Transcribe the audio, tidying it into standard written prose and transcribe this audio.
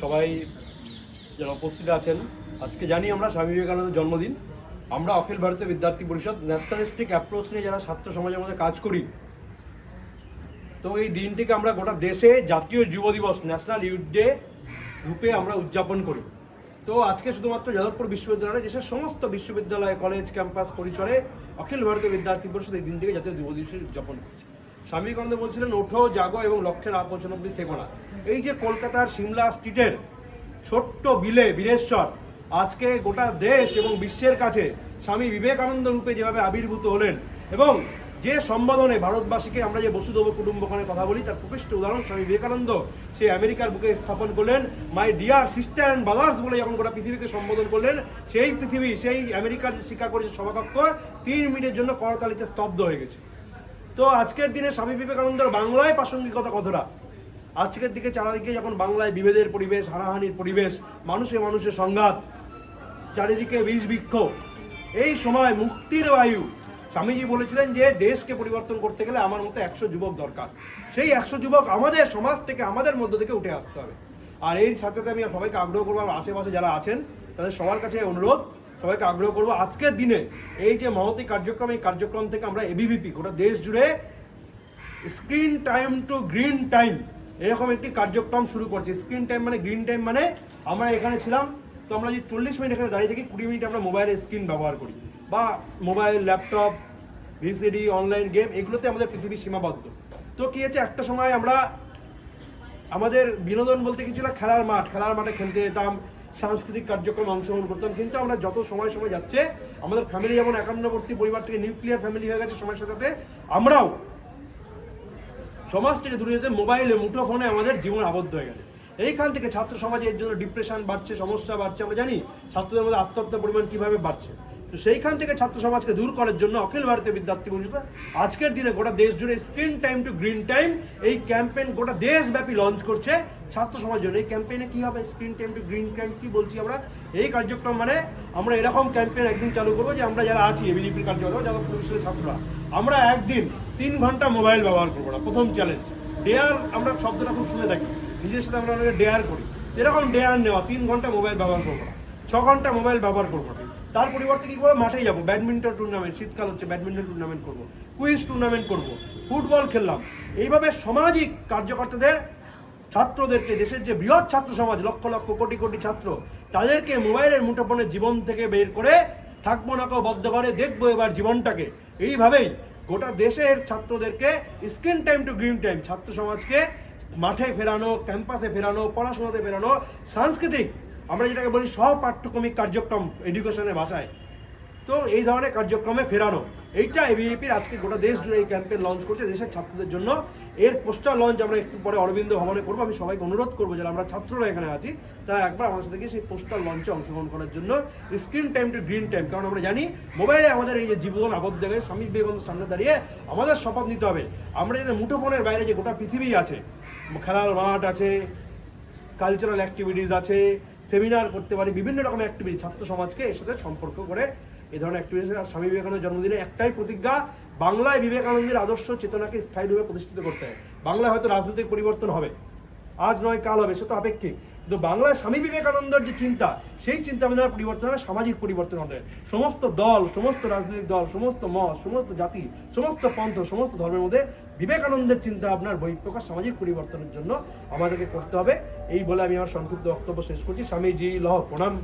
সবাই যারা উপস্থিত আছেন, আজকে জানি আমরা স্বামী বিবেকানন্দের জন্মদিন। আমরা অখিল ভারতীয় বিদ্যার্থী পরিষদ ন্যাশনালিস্টিক অ্যাপ্রোচ নিয়ে যারা ছাত্র সমাজের মধ্যে কাজ করি, তো এই দিনটিকে আমরা গোটা দেশে জাতীয় যুব দিবস, ন্যাশনাল ইউথ ডে রূপে আমরা উদযাপন করি। তো আজকে শুধুমাত্র যাদবপুর বিশ্ববিদ্যালয়ে দেশের সমস্ত বিশ্ববিদ্যালয়, কলেজ, ক্যাম্পাস পরিসরে অখিল ভারতীয় বিদ্যার্থী পরিষদ এই দিনটিকে জাতীয় যুব দিবস উদযাপন করছে। স্বামী বিবেকানন্দ বলছিলেন, ওঠো, জাগো এবং লক্ষ্যের আপচন অব্দি থেকো না। এই যে কলকাতার সিমলা স্ট্রিটের ছোট্ট বিলে বীরেশ্বর আজকে গোটা দেশ এবং বিশ্বের কাছে স্বামী বিবেকানন্দ রূপে যেভাবে আবির্ভূত হলেন, এবং যে সম্বোধনে ভারতবাসীকে আমরা যে বসুধৈব কুটুম্বকমের কথা বলি, তার প্রকৃষ্ট উদাহরণ স্বামী বিবেকানন্দ সেই আমেরিকার বুকে স্থাপন করলেন। My dear sister and brothers বলে যখন গোটা পৃথিবীকে সম্বোধন করলেন, সেই পৃথিবী, সেই আমেরিকার যে শিক্ষা করেছে সভাকক্ষ 3 মিনিটের জন্য করতালিতে স্তব্ধ হয়ে গেছে। তো আজকের দিনে স্বামী বিবেকানন্দের বাংলায় প্রাসঙ্গিকতা কতটা, আজকের দিকে চারিদিকে যখন বাংলায় বিভেদের পরিবেশ, হানাহানির পরিবেশ, মানুষে মানুষের সংঘাত, চারিদিকে বিষ বৃক্ষ, এই সময় মুক্তির বায়ু। স্বামীজি বলেছিলেন যে দেশকে পরিবর্তন করতে গেলে আমার মতো 100 যুবক দরকার। সেই 100 যুবক আমাদের সমাজ থেকে, আমাদের মধ্য থেকে উঠে আসতে হবে। আর এই সাথে আমি সবাইকে আগ্রহ করবো, আমার আশেপাশে যারা আছেন তাদের সবার কাছে অনুরোধ, সবাইকে আগ্রহ করবো, আজকের দিনে এই যে মহতী কার্যক্রম, এই কার্যক্রম থেকে আমরা এবিভিপি গোটা দেশ জুড়ে screen time to green time এরকম একটি কার্যক্রম শুরু করছি। স্ক্রিন টাইম মানে গ্রিন টাইম, মানে আমরা এখানে ছিলাম, তো আমরা যদি 40 মিনিট এখানে দাঁড়িয়ে থাকি, 20 মিনিট আমরা মোবাইলের স্ক্রিন ব্যবহার করি, বা mobile, laptop, VCD, online game, এগুলোতে আমাদের পৃথিবী সীমাবদ্ধ। তো কি হয়েছে, একটা সময় আমরা আমাদের বিনোদন বলতে কিছু না, খেলার মাঠে খেলতে যেতাম, সাংস্কৃতিক কার্যক্রমে অংশগ্রহণ করতাম। কিন্তু আমরা যত সময় যাচ্ছে, আমাদের ফ্যামিলি যেমন একান্নবর্তী পরিবার থেকে নিউক্লিয়ার ফ্যামিলি হয়ে গেছে, সময়ের সাথে আমরাও সমাজ থেকে দূরে যেতে মোবাইলে, মুঠো ফোনে আমাদের জীবন আবদ্ধ হয়ে গেছে। এইখান থেকে ছাত্র সমাজে এর জন্য ডিপ্রেশন বাড়ছে, সমস্যা বাড়ছে। আমরা জানি ছাত্রদের মধ্যে আত্মহত্যার পরিমাণ কিভাবে বাড়ছে। তো সেইখান থেকে ছাত্র সমাজকে দূর করার জন্য অখিল ভারতীয় বিদ্যার্থী পরিষদ আজকের দিনে গোটা দেশ জুড়ে screen time to green time এই ক্যাম্পেইন গোটা দেশব্যাপী লঞ্চ করছে ছাত্র সমাজের জন্য। এই ক্যাম্পেইনে কি হবে, screen time to green time কি বলছি আমরা, এই কার্যক্রম মানে আমরা এরকম ক্যাম্পেইন একদিন চালু করবো যে আমরা যারা আছি এবিভিপির কার্যক্রম, যারা পরিষদের ছাত্ররা, আমরা একদিন 3 ঘন্টা মোবাইল ব্যবহার করবো না। প্রথম চ্যালেঞ্জ ডেয়ার, আমরা শব্দটা খুব শুনে থাকি, নিজের সাথে আমরা অনেকে ডেয়ার করি, এরকম ডেয়ার নেওয়া, 3 ঘন্টা মোবাইল ব্যবহার করবো না, 6 ঘন্টা মোবাইল ব্যবহার করবো না। তার পরিবর্তে কি করবো, মাঠে যাবো, ব্যাডমিন্টন টুর্নামেন্ট, শীতকাল হচ্ছে, ব্যাডমিন্টন টুর্নামেন্ট করবো, কুইজ টুর্নামেন্ট করবো, ফুটবল খেললাম। এইভাবে সামাজিক কার্যকর্তাদের, ছাত্রদেরকে, দেশের যে বৃহৎ ছাত্র সমাজ, লক্ষ লক্ষ কোটি কোটি ছাত্র, তাদেরকে মোবাইলের মুঠোফোনের জীবন থেকে বের করে থাকবো না কেউ বদ্ধ করে, দেখবো এবার জীবনটাকে। এইভাবেই গোটা দেশের ছাত্রদেরকে screen time to green time, ছাত্র সমাজকে মাঠে ফেরানো, ক্যাম্পাসে ফেরানো, পড়াশোনাতে ফেরানো, সাংস্কৃতিক, আমরা যেটাকে বলি সহপাঠ্যক্রমিক কার্যক্রম এডুকেশনের ভাষায়, তো এই ধরনের কার্যক্রমে ফেরানো, এইটা এবিভিপির আজকে গোটা দেশ জুড়ে এই ক্যাম্পেইন লঞ্চ করছে দেশের ছাত্রদের জন্য। এর পোস্টার লঞ্চ আমরা একটু পরে অরবিন্দ ভবনে করবো। আমি সবাইকে অনুরোধ করবো, যারা আমরা ছাত্ররা এখানে আছি, তারা একবার আমার সাথে গিয়ে সেই পোস্টার লঞ্চে অংশগ্রহণ করার জন্য। Screen time to green time, কারণ আমরা জানি মোবাইলে আমাদের এই যে জীবন আবদ্ধ হয়ে, স্বামী বিবেকানন্দের সামনে দাঁড়িয়ে আমাদের শপথ নিতে হবে, আমরা যদি মুঠোফোনের বাইরে যে গোটা পৃথিবী আছে, খেলার মাঠ আছে, কালচারাল অ্যাক্টিভিটিস আছে, সেমিনার করতে পারি, বিভিন্ন রকম অ্যাক্টিভিটি, ছাত্র সমাজকে এর সাথে সম্পর্ক করে এই ধরনের অ্যাক্টিভিটিস। স্বামী বিবেকানন্দের জন্মদিনে একটাই প্রতিজ্ঞা, বাংলায় বিবেকানন্দের আদর্শ চেতনাকে স্থায়ীরূপে প্রতিষ্ঠিত করতে হবে। বাংলায় হয়তো রাজনৈতিক পরিবর্তন হবে, আজ নয় কাল হবে, সে তো আপেক্ষিক, কিন্তু বাংলায় স্বামী বিবেকানন্দের যে চিন্তা, সেই চিন্তা ভাবনার পরিবর্তন হবে, সামাজিক পরিবর্তন হবে। সমস্ত দল, সমস্ত রাজনৈতিক দল, সমস্ত মত, সমস্ত জাতি, সমস্ত পন্থ, সমস্ত ধর্মের মধ্যে বিবেকানন্দের চিন্তা ভাবনার বহিঃপ্রকাশ সামাজিক পরিবর্তনের জন্য আমাদেরকে করতে হবে। এই বলে আমি আমার সংক্ষিপ্ত বক্তব্য শেষ করছি। স্বামীজি লহ প্রণাম।